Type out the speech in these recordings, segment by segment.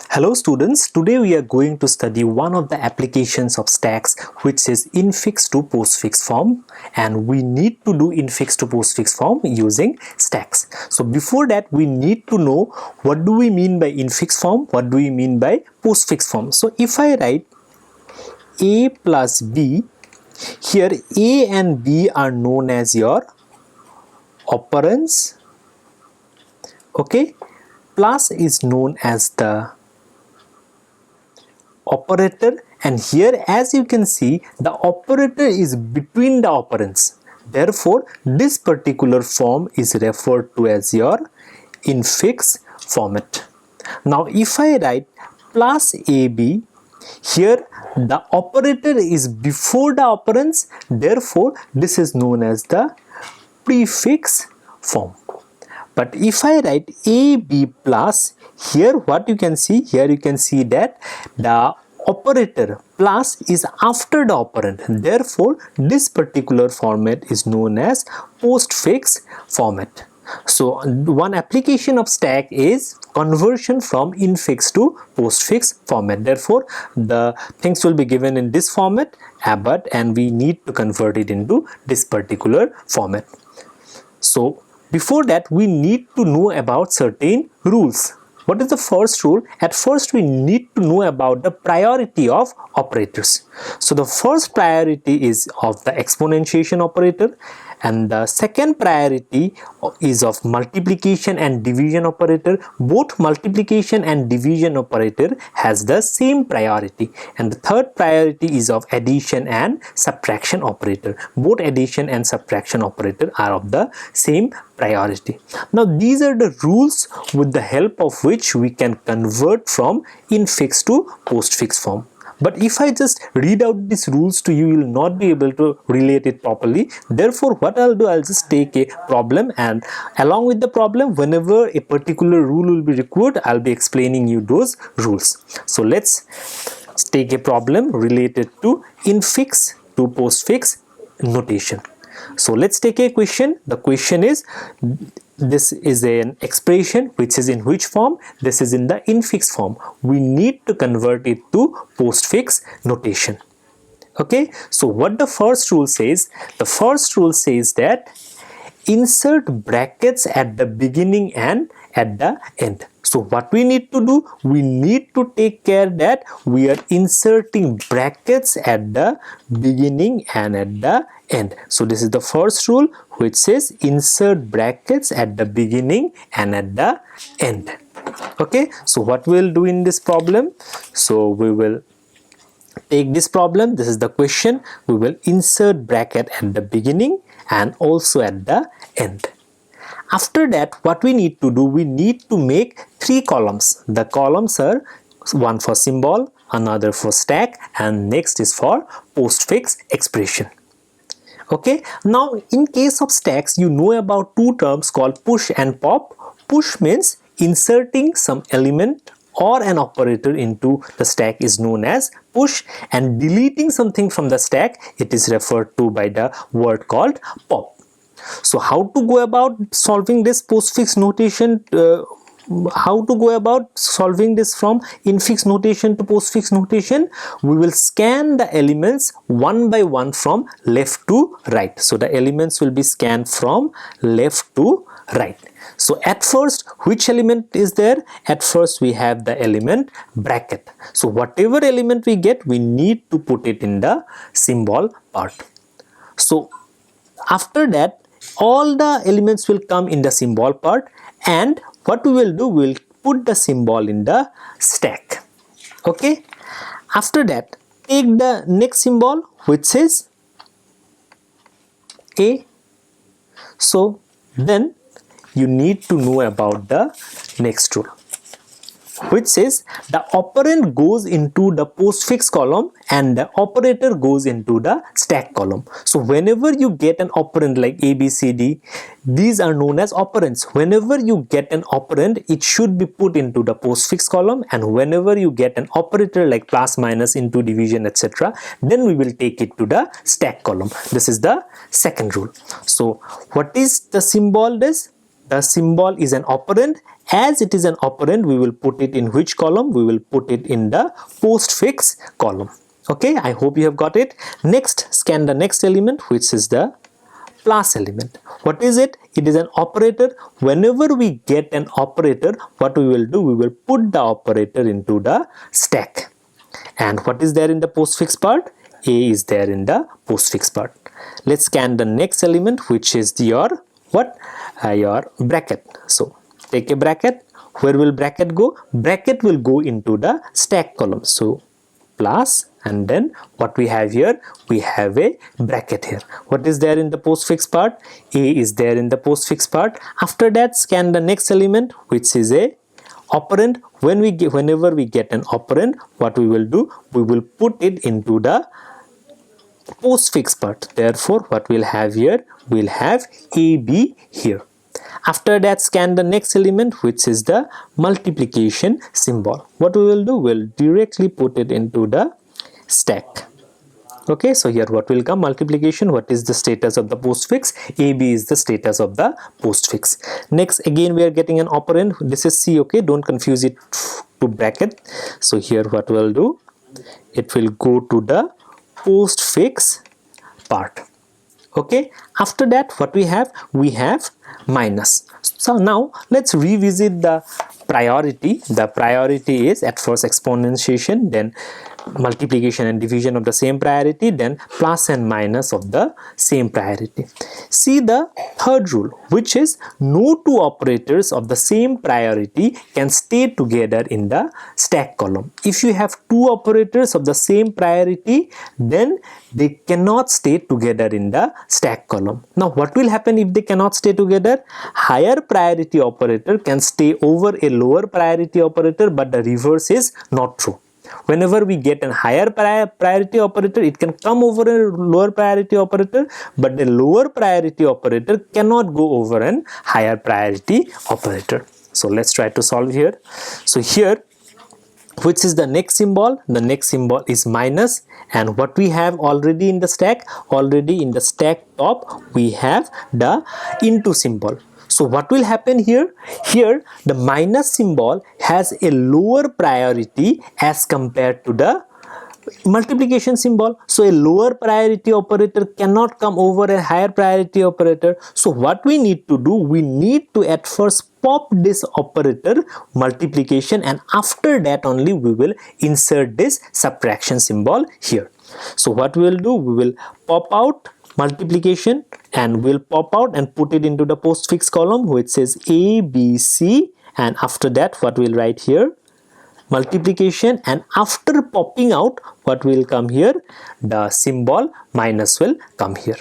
Hello students, today we are going to study one of the applications of stacks, which is infix to postfix form, and we need to do infix to postfix form using stacks. So before that we need to know what do we mean by infix form, what do we mean by postfix form. So if I write a plus b, here a and b are known as your operands, okay, plus is known as the operator, and here as you can see the operator is between the operands. Therefore this particular form is referred to as your infix format. Now if I write plus ab, here the operator is before the operands, therefore this is known as the prefix form. But if I write AB plus, here what you can see, here you can see that the operator plus is after the operand. Therefore, this particular format is known as postfix format. So, one application of stack is conversion from infix to postfix format. Therefore, the things will be given in this format, and we need to convert it into this particular format. So, before that we need to know about certain rules. What is the first rule? At first we need to know about the priority of operators. So the first priority is of the exponentiation operator, and the second priority is of multiplication and division operator. Both multiplication and division operator has the same priority, and the third priority is of addition and subtraction operator. Both addition and subtraction operator are of the same priority. Now these are the rules with the help of which we can convert from infix to postfix form. But if I just read out these rules to you, you will not be able to relate it properly. Therefore, what I'll do, I'll just take a problem, and along with the problem, whenever a particular rule will be required, I'll be explaining you those rules. So let's take a problem related to infix to postfix notation. So let's take a question. The question is, this is an expression which is in which form? This is in the infix form. We need to convert it to postfix notation. Okay, so what the first rule says? The first rule says that insert brackets at the beginning and at the end. So what we need to do? We need to take care that we are inserting brackets at the beginning and at the end. So this is the first rule, which says insert brackets at the beginning and at the end. Okay, so what we'll do in this problem? So we will take this problem. This is the question. We will insert bracket at the beginning and also at the end. After that, what we need to do, we need to make three columns. The columns are one for symbol, another for stack, and next is for postfix expression. Okay, now in case of stacks, you know about two terms called push and pop. Push means inserting some element or an operator into the stack is known as push, and deleting something from the stack, it is referred to by the word called pop. So how to go about solving this postfix notation? How to go about solving this from infix notation to postfix notation? We will scan the elements one by one from left to right. So the elements will be scanned from left to right. So at first, which element is there? At first we have the element bracket. So whatever element we get, we need to put it in the symbol part. So after that, all the elements will come in the symbol part, and what we will do, we will put the symbol in the stack. Okay, after that, take the next symbol, which is A. So then you need to know about the next rule, which says the operand goes into the postfix column and the operator goes into the stack column. So whenever you get an operand like A, B, C, D, these are known as operands. Whenever you get an operand, it should be put into the postfix column, and whenever you get an operator like plus, minus, into, division, etc., then we will take it to the stack column. This is the second rule. So what is the symbol? This the symbol is an operand. As it is an operand, we will put it in which column? We will put it in the postfix column. Okay, I hope you have got it. Next, scan the next element, which is the plus element. What is it? It is an operator. Whenever we get an operator, what we will do? We will put the operator into the stack. And what is there in the postfix part? A is there in the postfix part. Let's scan the next element, which is your what? Your bracket. So take a bracket. Where will bracket go? Bracket will go into the stack column. So plus, and then what we have here? We have a bracket here. What is there in the postfix part? A is there in the postfix part. After that, scan the next element, which is a operand. Whenever we get an operand, what we will do? We will put it into the postfix part. Therefore, what we'll have here? We'll have AB here. After that, scan the next element, which is the multiplication symbol. What we will do? We'll directly put it into the stack. Okay, so here what will come? Multiplication. What is the status of the postfix? AB is the status of the postfix. Next, again we are getting an operand. This is C. Okay, don't confuse it to bracket. So here what we'll do? It will go to the postfix part. Okay, after that what we have? We have minus. So now let's revisit the priority. The priority is at first exponentiation, then multiplication and division of the same priority, then plus and minus of the same priority. See the third rule, which is no two operators of the same priority can stay together in the stack column. If you have two operators of the same priority, then they cannot stay together in the stack column. Now what will happen if they cannot stay together? Higher priority operator can stay over a lower priority operator, but the reverse is not true. Whenever we get a higher priority operator, it can come over a lower priority operator, but the lower priority operator cannot go over a higher priority operator. So let's try to solve here. So here, which is the next symbol? The next symbol is minus, and what we have already in the stack? Already in the stack top, we have the into symbol. So what will happen here? Here the minus symbol has a lower priority as compared to the multiplication symbol. So a lower priority operator cannot come over a higher priority operator. So what we need to do? We need to at first pop this operator multiplication, and after that only we will insert this subtraction symbol here. So what we will do? We will pop out multiplication and we'll pop out and put it into the postfix column, which says A, B, C, and after that what we'll write here? Multiplication, and after popping out, what will come here? The symbol minus will come here.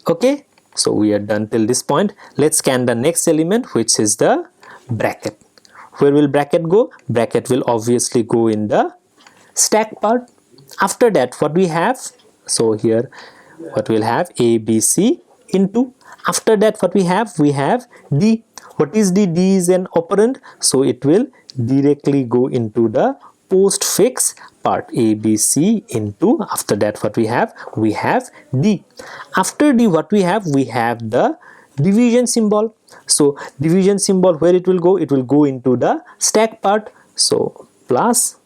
Okay, so we are done till this point. Let's scan the next element, which is the bracket. Where will bracket go? Bracket will obviously go in the stack part. After that, what we have? So here what we'll have? A, B, C into. After that what we have? We have D. What is D? D is an operand, so it will directly go into the postfix part. A, B, C into. After that what we have? We have D. After D what we have? We have the division symbol. So division symbol, where it will go? It will go into the stack part. So plus,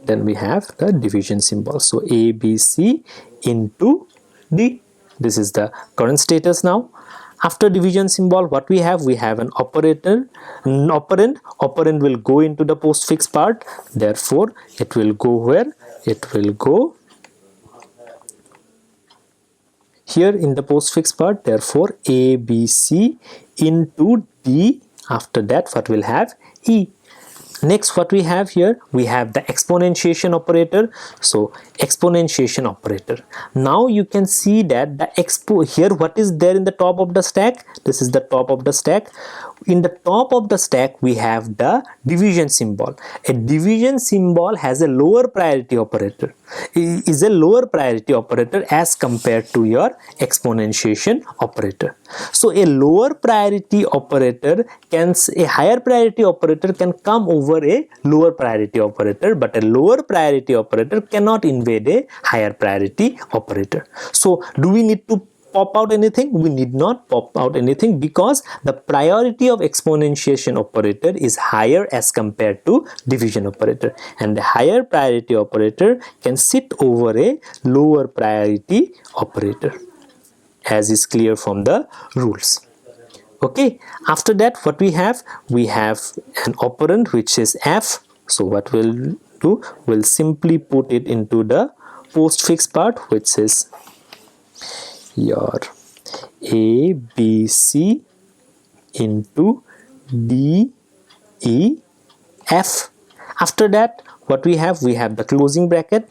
then we have the division symbol. So A, B, C into D. This is the current status now. After division symbol, what we have? We have an operator, an operand. Operand will go into the postfix part. Therefore, it will go where? It will go here in the postfix part. Therefore, A, B, C into D. After that, what will have? E. Next, what we have here? We have the exponentiation operator. So exponentiation operator. Now you can see that the here, what is there in the top of the stack? This is the top of the stack. In the top of the stack, we have the division symbol. A division symbol has a lower priority operator. It is a lower priority operator as compared to your exponentiation operator. So a lower priority operator can, a higher priority operator can come over a lower priority operator, but a lower priority operator cannot invade a higher priority operator. So do we need to pop out anything? We need not pop out anything because the priority of exponentiation operator is higher as compared to division operator, and the higher priority operator can sit over a lower priority operator, as is clear from the rules. Okay, after that what we have an operand which is f. So what we'll do, we'll simply put it into the postfix part, which is your a b c into d e f. After that what we have the closing bracket.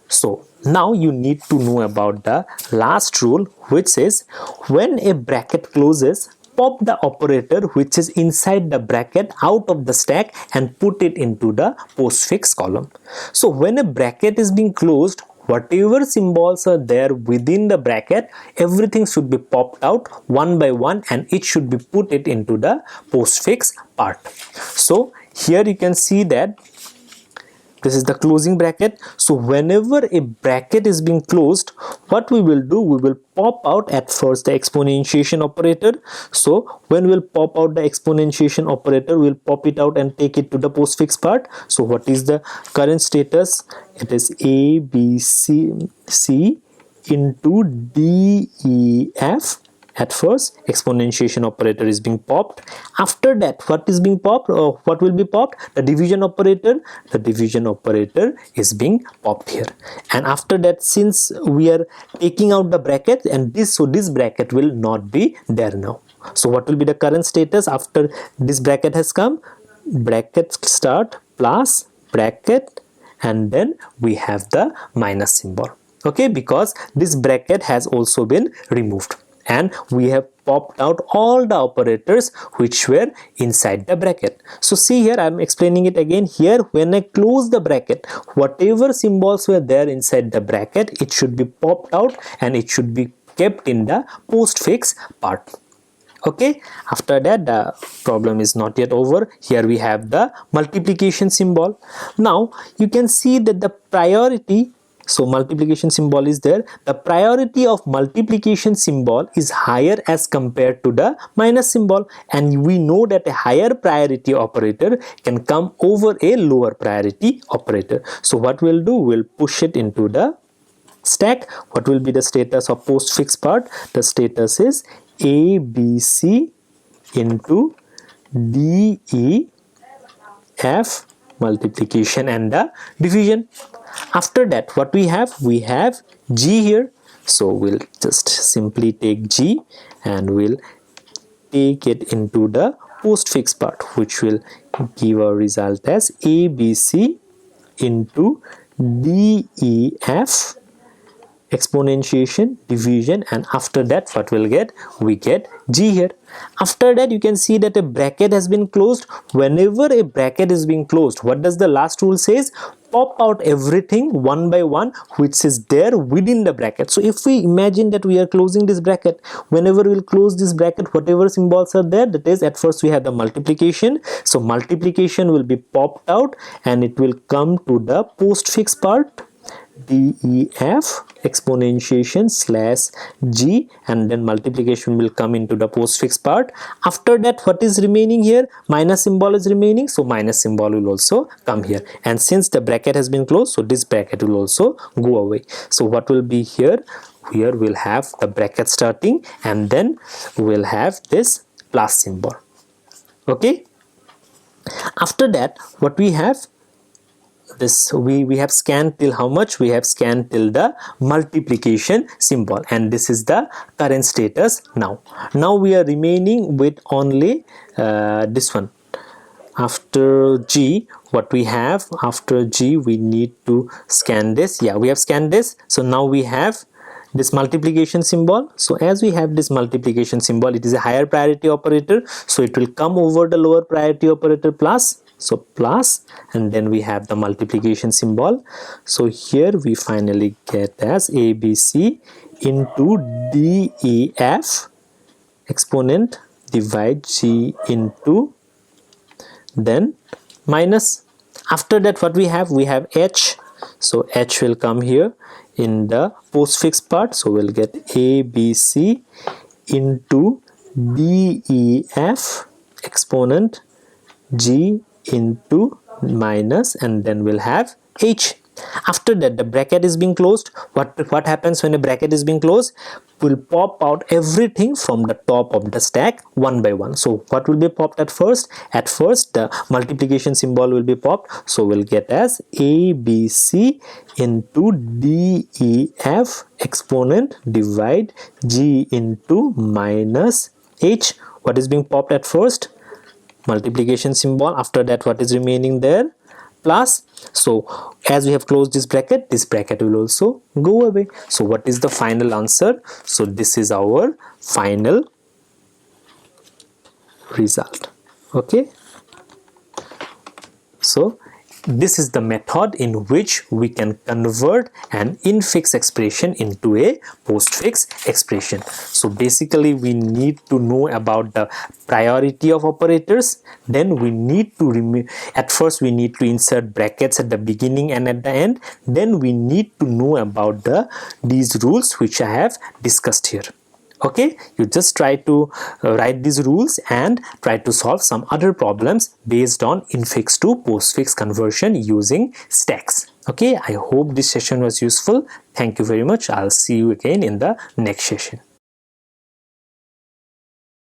So now you need to know about the last rule, which says when a bracket closes, pop the operator which is inside the bracket out of the stack and put it into the postfix column. So when a bracket is being closed, whatever symbols are there within the bracket, everything should be popped out one by one and it should be put it into the postfix part. So here you can see that this is the closing bracket. So whenever a bracket is being closed, what we will do, we will pop out at first the exponentiation operator. So when we'll pop out the exponentiation operator, we'll pop it out and take it to the postfix part. So what is the current status? It is a b c into d e f. At first exponentiation operator is being popped. After that what is being popped, or what will be popped? The division operator. The division operator is being popped here. And after that, since we are taking out the bracket, and this bracket will not be there now. So what will be the current status after this bracket has come? Bracket start plus bracket, and then we have the minus symbol. Okay, because this bracket has also been removed and we have popped out all the operators which were inside the bracket. So see here, I am explaining it again. Here when I close the bracket, whatever symbols were there inside the bracket, it should be popped out and it should be kept in the postfix part. Okay, after that the problem is not yet over. Here we have the multiplication symbol. Now you can see that the priority, so multiplication symbol is there. The priority of multiplication symbol is higher as compared to the minus symbol, and we know that a higher priority operator can come over a lower priority operator. So what we'll do, we'll push it into the stack. What will be the status of postfix part? The status is a b c into d e f, multiplication and the division. After that what we have g here. So we'll just simply take g and we'll take it into the postfix part, which will give a result as a b c into d e f, exponentiation, division, and after that what we'll get, we get g here. After that you can see that a bracket has been closed. Whenever a bracket is being closed, what does the last rule says? Pop out everything one by one which is there within the bracket. So if we imagine that we are closing this bracket, whenever we'll close this bracket, whatever symbols are there, that is, at first we have the multiplication. So multiplication will be popped out and it will come to the postfix part, DEF, exponentiation slash G, and then multiplication will come into the postfix part. After that what is remaining here? Minus symbol is remaining, so minus symbol will also come here, and since the bracket has been closed, so this bracket will also go away. So what will be here? Here we'll have the bracket starting and then we'll have this plus symbol. Okay, after that what we have, this we have scanned till how much? We have scanned till the multiplication symbol, and this is the current status now. Now we are remaining with only this one. After G, what we have after G, we need to scan this. Yeah, we have scanned this. So now we have this multiplication symbol. So as we have this multiplication symbol, it is a higher priority operator, so it will come over the lower priority operator plus. So plus, and then we have the multiplication symbol. So here we finally get as ABC into DEF, exponent divide G into then minus. After that what we have? We have H. So H will come here in the postfix part. So we'll get A, B, C into D, E, F exponent G into minus, and then we'll have H. After that, the bracket is being closed. What happens when a bracket is being closed? Will pop out everything from the top of the stack one by one. So what will be popped at first? At first, the multiplication symbol will be popped. So we'll get as A, B, C into D, E, F exponent divide G into minus H. What is being popped at first? Multiplication symbol. After that, what is remaining there? Plus. So as we have closed this bracket will also go away. So what is the final answer? So this is our final result. Okay, so this is the method in which we can convert an infix expression into a postfix expression. So basically we need to know about the priority of operators. Then we need to at first we need to insert brackets at the beginning and at the end. Then we need to know about these rules which I have discussed here. Okay, you just try to write these rules and try to solve some other problems based on infix to postfix conversion using stacks. Okay, I hope this session was useful. Thank you very much. I'll see you again in the next session.